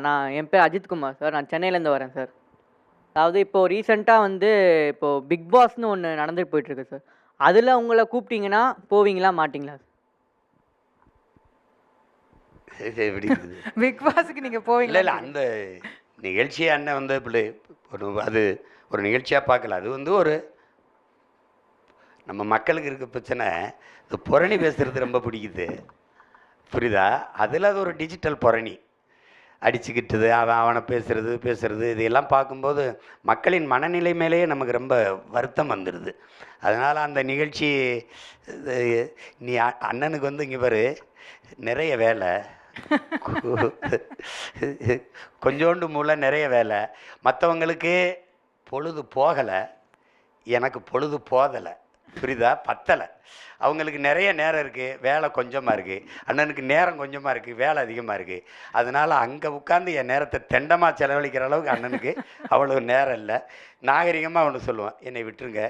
நான் என் பேர் அஜித்குமார் சார். நான் சென்னையிலேருந்து வரேன் சார். அதாவது இப்போ ரீசெண்டா வந்து இப்போ பிக் பாஸ்ன்னு ஒண்ணு நடந்துட்டு போயிட்டுருக்கு சார். அதுல உங்கள கூப்பிட்டீங்கன்னா போவீங்களா? மாட்டீங்களா? இது எப்படி இருக்குது? பிக் பாஸ்க்கு நீங்க இல்லை போவீங்களா? இல்லை, அந்த நிகழ்ச்சியை அண்ணன் வந்து இப்படி அது ஒரு நிகழ்ச்சியாக பார்க்கல. அது வந்து ஒரு நம்ம மக்களுக்கு இருக்க பிரச்சனை, இது புரணி பேசுகிறது ரொம்ப பிடிக்குது, புரியுதா? அதில் அது ஒரு டிஜிட்டல் புரணி அடிச்சுக்கிட்டது, அவனை பேசுறது இதையெல்லாம் பார்க்கும்போது மக்களின் மனநிலை மேலேயே நமக்கு ரொம்ப வருத்தம் வந்துடுது. அதனால் அந்த நிகழ்ச்சி நீ அண்ணனுக்கு வந்து இங்கே பாரு, நிறைய வேலை, கொஞ்சோண்டு மூளை, நிறைய வேலை. மற்றவங்களுக்கு பொழுது போகலை, எனக்கு பொழுது போதலை, புரியுதா? பத்தலை. அவங்களுக்கு நிறைய நேரம் இருக்குது, வேலை கொஞ்சமாக இருக்குது. அண்ணனுக்கு நேரம் கொஞ்சமாக இருக்குது, வேலை அதிகமாக இருக்குது. அதனால் அங்கே உட்காந்து என் நேரத்தை தெண்டமாக செலவழிக்கிற அளவுக்கு அண்ணனுக்கு அவ்வளோ நேரம் இல்லை. நாகரிகமாக ஒன்று சொல்லுவேன், என்னை விட்டுருங்க.